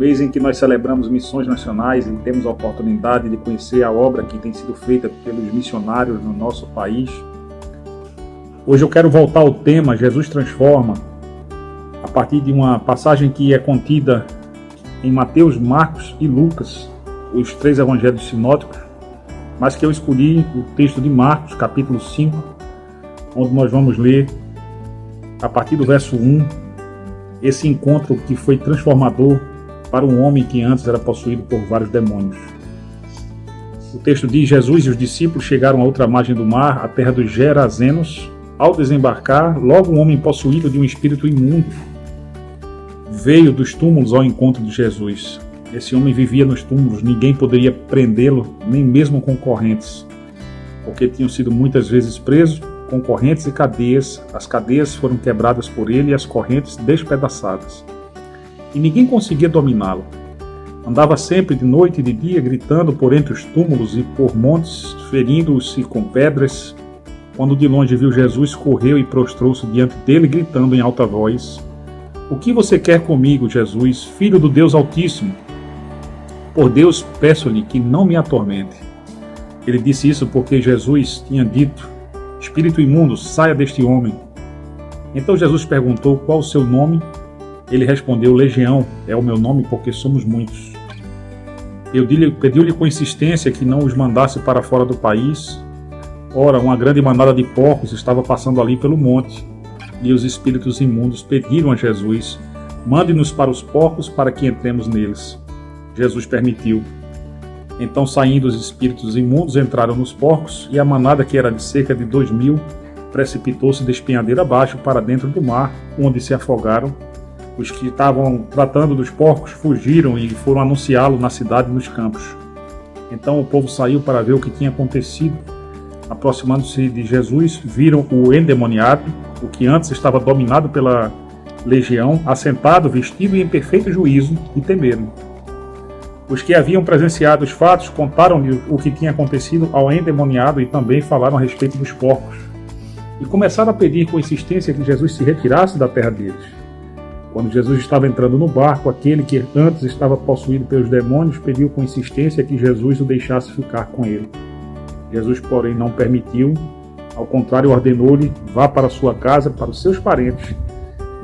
mês em que nós celebramos missões nacionais e temos a oportunidade de conhecer a obra que tem sido feita pelos missionários no nosso país. Hoje eu quero voltar ao tema Jesus Transforma, a partir de uma passagem que é contida em Mateus, Marcos e Lucas, os 3 evangelhos sinóticos, mas que eu escolhi o texto de Marcos, capítulo 5, onde nós vamos ler, a partir do verso 1, esse encontro que foi transformador para um homem que antes era possuído por vários demônios. O texto diz: Jesus e os discípulos chegaram à outra margem do mar, a terra dos Gerazenos. Ao desembarcar, logo um homem possuído de um espírito imundo veio dos túmulos ao encontro de Jesus. Esse homem vivia nos túmulos, ninguém poderia prendê-lo, nem mesmo com correntes, porque tinham sido muitas vezes presos com correntes e cadeias. As cadeias foram quebradas por ele e as correntes despedaçadas. E ninguém conseguia dominá-lo. Andava sempre de noite e de dia, gritando por entre os túmulos e por montes, ferindo-se com pedras. Quando de longe viu Jesus, correu e prostrou-se diante dele, gritando em alta voz: "O que você quer comigo, Jesus, Filho do Deus Altíssimo? Por Deus, peço-lhe que não me atormente." Ele disse isso porque Jesus tinha dito: "Espírito imundo, saia deste homem." Então Jesus perguntou: "Qual o seu nome?" Ele respondeu: "Legião é o meu nome, porque somos muitos." Pediu-lhe com insistência que não os mandasse para fora do país. Ora, uma grande manada de porcos estava passando ali pelo monte, e os espíritos imundos pediram a Jesus: "Mande-nos para os porcos para que entremos neles." Jesus permitiu. Então, saindo os espíritos imundos, entraram nos porcos, e a manada, que era de cerca de 2.000, precipitou-se despenhadeira abaixo para dentro do mar, onde se afogaram. Os que estavam tratando dos porcos fugiram e foram anunciá-lo na cidade e nos campos. Então o povo saiu para ver o que tinha acontecido. Aproximando-se de Jesus, viram o endemoniado, o que antes estava dominado pela legião, assentado, vestido e em perfeito juízo, e temeram. Os que haviam presenciado os fatos contaram-lhe o que tinha acontecido ao endemoniado e também falaram a respeito dos porcos. E começaram a pedir com insistência que Jesus se retirasse da terra deles. Quando Jesus estava entrando no barco, aquele que antes estava possuído pelos demônios pediu com insistência que Jesus o deixasse ficar com ele. Jesus, porém, não permitiu. Ao contrário, ordenou-lhe: "Vá para sua casa, para os seus parentes,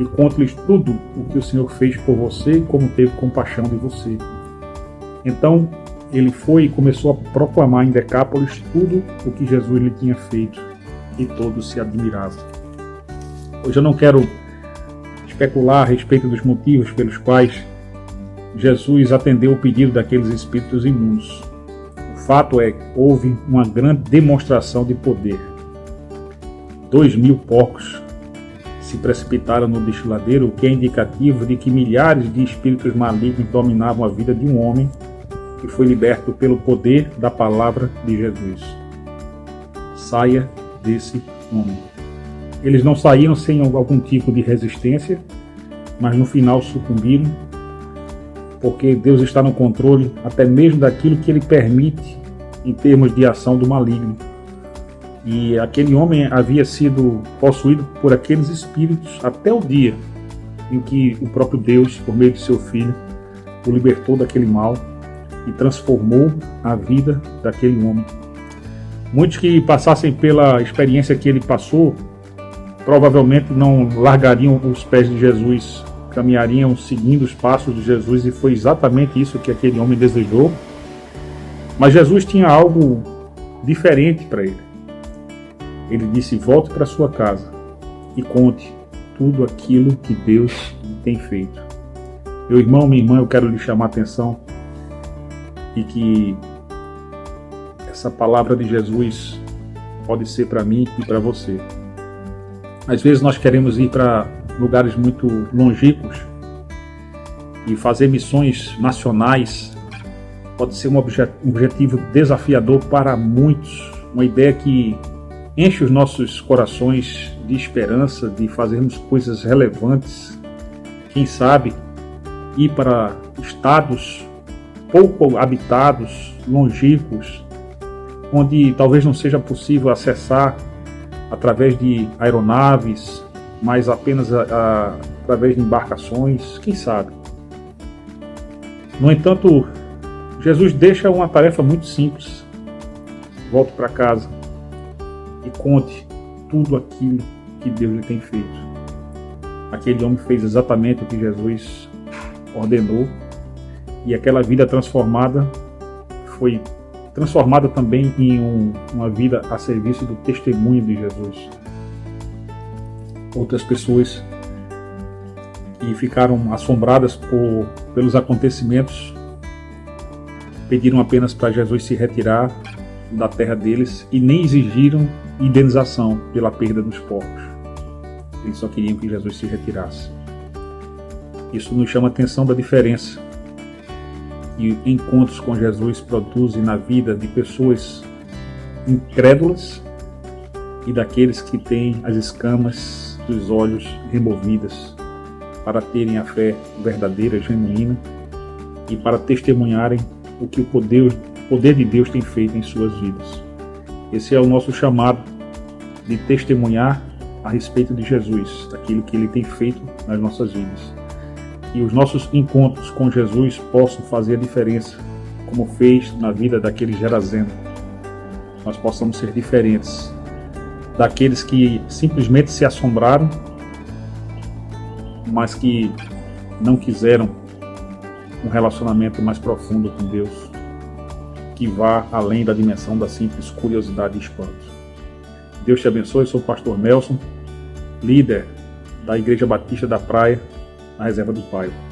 e conte-lhes tudo o que o Senhor fez por você e como teve compaixão de você." Então ele foi e começou a proclamar em Decápolis tudo o que Jesus lhe tinha feito, e todos se admiravam. Hoje eu não quero especular a respeito dos motivos pelos quais Jesus atendeu o pedido daqueles espíritos imundos. O fato é que houve uma grande demonstração de poder. 2.000 porcos se precipitaram no destiladeiro, o que é indicativo de que milhares de espíritos malignos dominavam a vida de um homem que foi liberto pelo poder da palavra de Jesus. Saia desse homem. Eles não saíram sem algum tipo de resistência, mas no final sucumbiram, porque Deus está no controle até mesmo daquilo que Ele permite em termos de ação do maligno. E aquele homem havia sido possuído por aqueles espíritos até o dia em que o próprio Deus, por meio de seu Filho, o libertou daquele mal e transformou a vida daquele homem. Muitos que passassem pela experiência que ele passou, provavelmente não largariam os pés de Jesus, caminhariam seguindo os passos de Jesus, e foi exatamente isso que aquele homem desejou. Mas Jesus tinha algo diferente para ele. Ele disse: "Volte para sua casa e conte tudo aquilo que Deus tem feito." Meu irmão, minha irmã, eu quero lhe chamar a atenção e que essa palavra de Jesus pode ser para mim e para você. Às vezes nós queremos ir para lugares muito longínquos e fazer missões nacionais. Pode ser um objetivo desafiador para muitos, uma ideia que enche os nossos corações de esperança, de fazermos coisas relevantes. Quem sabe ir para estados pouco habitados, longínquos, onde talvez não seja possível acessar através de aeronaves, mas apenas através de embarcações, quem sabe. No entanto, Jesus deixa uma tarefa muito simples. Volte para casa e conte tudo aquilo que Deus lhe tem feito. Aquele homem fez exatamente o que Jesus ordenou, e aquela vida transformada foi transformada também em uma vida a serviço do testemunho de Jesus. Outras pessoas que ficaram assombradas pelos acontecimentos pediram apenas para Jesus se retirar da terra deles e nem exigiram indenização pela perda dos porcos. Eles só queriam que Jesus se retirasse. Isso nos chama a atenção da diferença que encontros com Jesus produzem na vida de pessoas incrédulas e daqueles que têm as escamas dos olhos removidas para terem a fé verdadeira, genuína, e para testemunharem o que o poder de Deus tem feito em suas vidas. Esse é o nosso chamado, de testemunhar a respeito de Jesus, daquilo que Ele tem feito nas nossas vidas. E os nossos encontros com Jesus possam fazer a diferença, como fez na vida daquele Geraseno. Nós possamos ser diferentes daqueles que simplesmente se assombraram, mas que não quiseram um relacionamento mais profundo com Deus, que vá além da dimensão da simples curiosidade e espanto. Deus te abençoe. Eu sou o pastor Nelson, líder da Igreja Batista da Praia, na Reserva do Paiva.